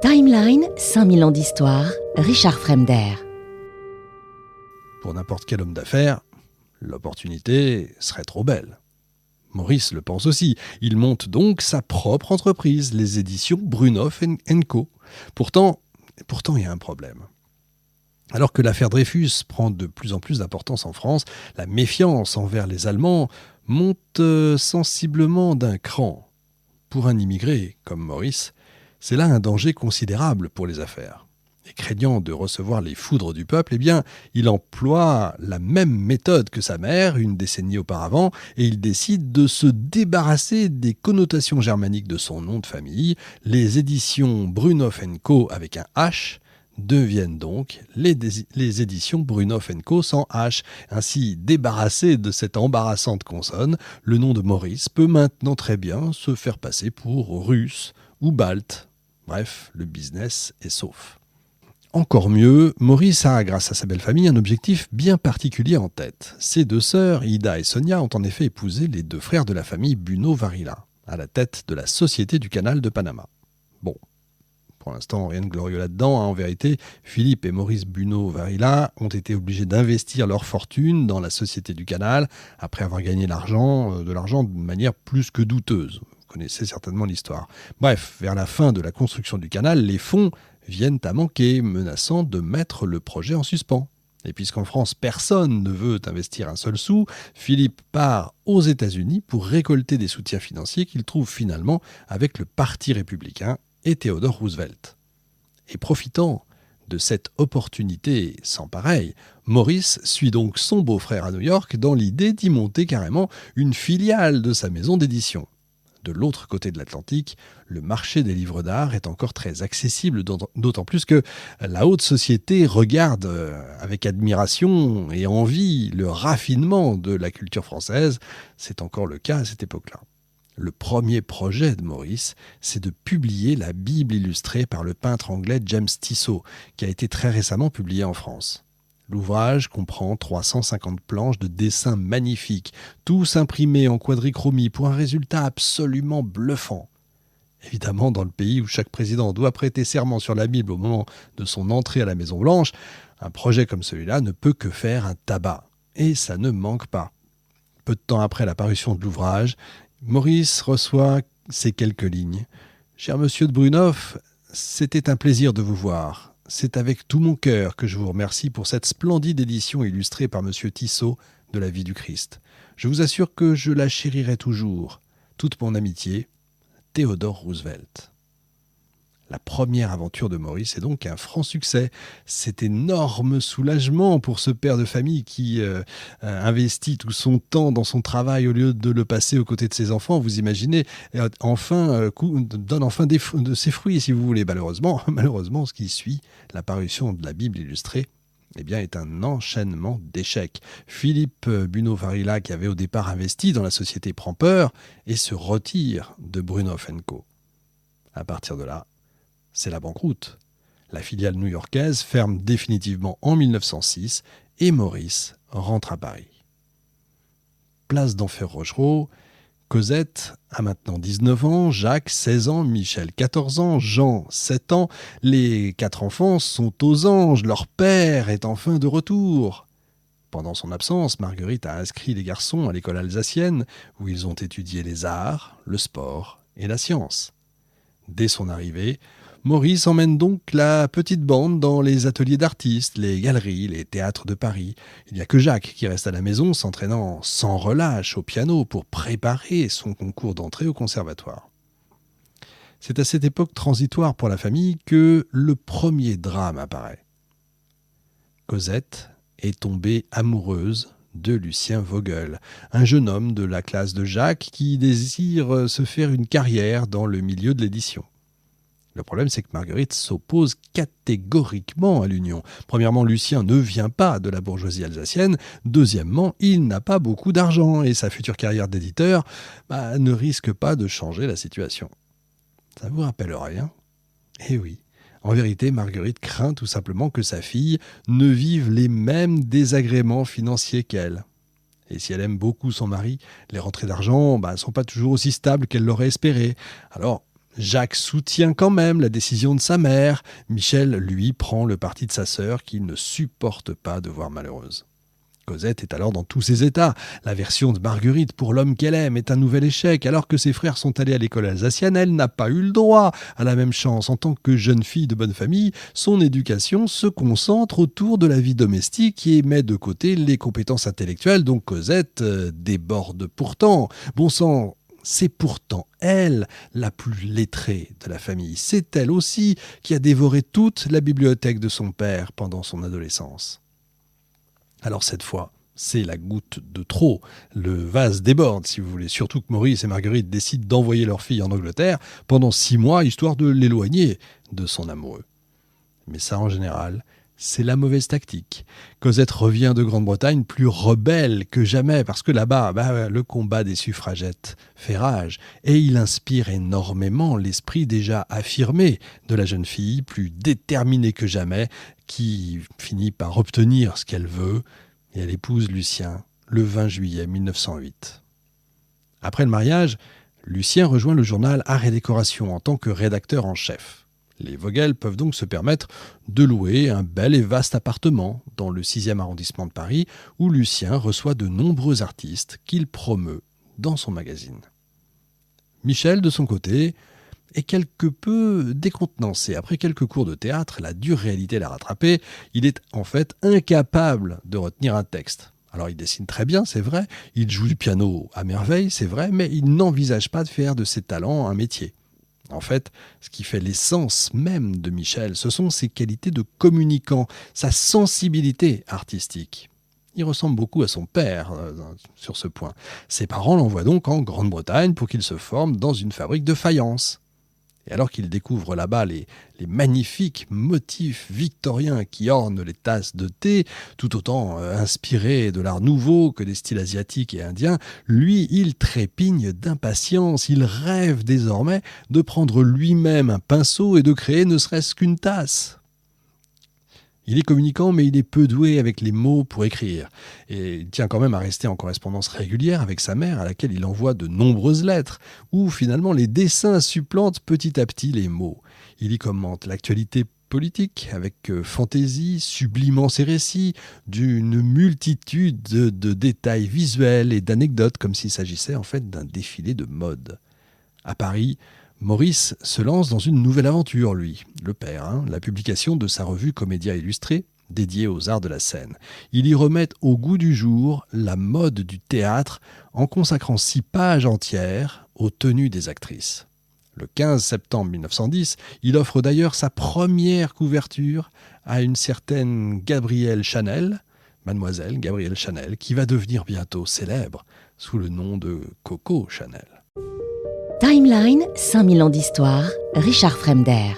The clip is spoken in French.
Timeline, 5000 ans d'histoire, Richard Fremder. Pour n'importe quel homme d'affaires, l'opportunité serait trop belle. Maurice le pense aussi. Il monte donc sa propre entreprise, les éditions Brunhoff & Co. Pourtant, il y a un problème. Alors que l'affaire Dreyfus prend de plus en plus d'importance en France, la méfiance envers les Allemands monte sensiblement d'un cran. Pour un immigré comme Maurice, c'est là un danger considérable pour les affaires. Et craignant de recevoir les foudres du peuple, il emploie la même méthode que sa mère, une décennie auparavant, et il décide de se débarrasser des connotations germaniques de son nom de famille. Les éditions Brunhoff & Co. avec un H deviennent donc les éditions Brunhoff & Co. sans H. Ainsi, débarrassé de cette embarrassante consonne, le nom de Maurice peut maintenant très bien se faire passer pour russe ou balte. Bref, le business est sauf. Encore mieux, Maurice a, grâce à sa belle famille, un objectif bien particulier en tête. Ses deux sœurs, Ida et Sonia, ont en effet épousé les deux frères de la famille Bunau-Varilla, à la tête de la Société du Canal de Panama. Bon, pour l'instant, rien de glorieux là-dedans. En vérité, Philippe et Maurice Bunau-Varilla ont été obligés d'investir leur fortune dans la Société du Canal, après avoir gagné de l'argent de manière plus que douteuse. Vous connaissez certainement l'histoire. Bref, vers la fin de la construction du canal, les fonds viennent à manquer, menaçant de mettre le projet en suspens. Et puisqu'en France, personne ne veut investir un seul sou, Philippe part aux États-Unis pour récolter des soutiens financiers qu'il trouve finalement avec le Parti républicain et Theodore Roosevelt. Et profitant de cette opportunité sans pareille, Maurice suit donc son beau-frère à New York dans l'idée d'y monter carrément une filiale de sa maison d'édition. De l'autre côté de l'Atlantique, le marché des livres d'art est encore très accessible, d'autant plus que la haute société regarde avec admiration et envie le raffinement de la culture française. C'est encore le cas à cette époque-là. Le premier projet de Maurice, c'est de publier la Bible illustrée par le peintre anglais James Tissot, qui a été très récemment publiée en France. L'ouvrage comprend 350 planches de dessins magnifiques, tous imprimés en quadrichromie pour un résultat absolument bluffant. Évidemment, dans le pays où chaque président doit prêter serment sur la Bible au moment de son entrée à la Maison-Blanche, un projet comme celui-là ne peut que faire un tabac. Et ça ne manque pas. Peu de temps après la parution de l'ouvrage, Maurice reçoit ces quelques lignes. « Cher monsieur de Brunhoff, c'était un plaisir de vous voir. C'est avec tout mon cœur que je vous remercie pour cette splendide édition illustrée par M. Tissot de la vie du Christ. Je vous assure que je la chérirai toujours. Toute mon amitié, Theodore Roosevelt. » La première aventure de Maurice est donc un franc succès. Cet énorme soulagement pour ce père de famille qui investit tout son temps dans son travail au lieu de le passer aux côtés de ses enfants, vous imaginez, donne enfin de ses fruits, si vous voulez. Malheureusement, ce qui suit la parution de la Bible illustrée, est un enchaînement d'échecs. Philippe Bunau-Varilla, qui avait au départ investi dans la société, prend peur et se retire de Brunhoff & Co. À partir de là, c'est la banqueroute. La filiale new-yorkaise ferme définitivement en 1906 et Maurice rentre à Paris. Place d'Enfer Rochereau, Cosette a maintenant 19 ans, Jacques 16 ans, Michel 14 ans, Jean 7 ans. Les 4 enfants sont aux anges, leur père est enfin de retour. Pendant son absence, Marguerite a inscrit les garçons à l'école alsacienne où ils ont étudié les arts, le sport et la science. Dès son arrivée, Maurice emmène donc la petite bande dans les ateliers d'artistes, les galeries, les théâtres de Paris. Il n'y a que Jacques qui reste à la maison, s'entraînant sans relâche au piano pour préparer son concours d'entrée au conservatoire. C'est à cette époque transitoire pour la famille que le premier drame apparaît. Cosette est tombée amoureuse de Lucien Vogel, un jeune homme de la classe de Jacques qui désire se faire une carrière dans le milieu de l'édition. Le problème, c'est que Marguerite s'oppose catégoriquement à l'union. Premièrement, Lucien ne vient pas de la bourgeoisie alsacienne. Deuxièmement, il n'a pas beaucoup d'argent et sa future carrière d'éditeur ne risque pas de changer la situation. Ça vous rappelle rien ? Eh oui. En vérité, Marguerite craint tout simplement que sa fille ne vive les mêmes désagréments financiers qu'elle. Et si elle aime beaucoup son mari, les rentrées d'argent ne sont pas toujours aussi stables qu'elle l'aurait espéré. Alors, Jacques soutient quand même la décision de sa mère. Michel, lui, prend le parti de sa sœur qu'il ne supporte pas de voir malheureuse. Cosette est alors dans tous ses états. La version de Marguerite pour l'homme qu'elle aime est un nouvel échec. Alors que ses frères sont allés à l'école alsacienne, elle n'a pas eu le droit à la même chance. En tant que jeune fille de bonne famille, son éducation se concentre autour de la vie domestique et met de côté les compétences intellectuelles dont Cosette déborde pourtant. Bon sang, c'est pourtant elle, la plus lettrée de la famille. C'est elle aussi qui a dévoré toute la bibliothèque de son père pendant son adolescence. Alors cette fois, c'est la goutte de trop. Le vase déborde, si vous voulez. Surtout que Maurice et Marguerite décident d'envoyer leur fille en Angleterre pendant 6 mois, histoire de l'éloigner de son amoureux. Mais ça, en général, c'est la mauvaise tactique. Cosette revient de Grande-Bretagne plus rebelle que jamais, parce que là-bas, le combat des suffragettes fait rage. Et il inspire énormément l'esprit déjà affirmé de la jeune fille, plus déterminée que jamais, qui finit par obtenir ce qu'elle veut, et elle épouse Lucien le 20 juillet 1908. Après le mariage, Lucien rejoint le journal Art et Décoration en tant que rédacteur en chef. Les Vogel peuvent donc se permettre de louer un bel et vaste appartement dans le 6e arrondissement de Paris, où Lucien reçoit de nombreux artistes qu'il promeut dans son magazine. Michel, de son côté, est quelque peu décontenancé. Après quelques cours de théâtre, la dure réalité l'a rattrapé. Il est en fait incapable de retenir un texte. Alors il dessine très bien, c'est vrai, il joue du piano à merveille, c'est vrai, mais il n'envisage pas de faire de ses talents un métier. En fait, ce qui fait l'essence même de Michel, ce sont ses qualités de communicant, sa sensibilité artistique. Il ressemble beaucoup à son père sur ce point. Ses parents l'envoient donc en Grande-Bretagne pour qu'il se forme dans une fabrique de faïence. Et alors qu'il découvre là-bas les magnifiques motifs victoriens qui ornent les tasses de thé, tout autant inspirés de l'art nouveau que des styles asiatiques et indiens, lui, il trépigne d'impatience. Il rêve désormais de prendre lui-même un pinceau et de créer ne serait-ce qu'une tasse. Il est communicant, mais il est peu doué avec les mots pour écrire. Et il tient quand même à rester en correspondance régulière avec sa mère, à laquelle il envoie de nombreuses lettres, où finalement les dessins supplantent petit à petit les mots. Il y commente l'actualité politique avec fantaisie, sublimant ses récits d'une multitude de détails visuels et d'anecdotes, comme s'il s'agissait en fait d'un défilé de mode. À Paris, Maurice se lance dans une nouvelle aventure, lui, le père, la publication de sa revue Comédia Illustrée, dédiée aux arts de la scène. Il y remet au goût du jour la mode du théâtre en consacrant 6 pages entières aux tenues des actrices. Le 15 septembre 1910, il offre d'ailleurs sa première couverture à une certaine Gabrielle Chanel, mademoiselle Gabrielle Chanel, qui va devenir bientôt célèbre sous le nom de Coco Chanel. Timeline, 5000 ans d'histoire, Richard Fremder.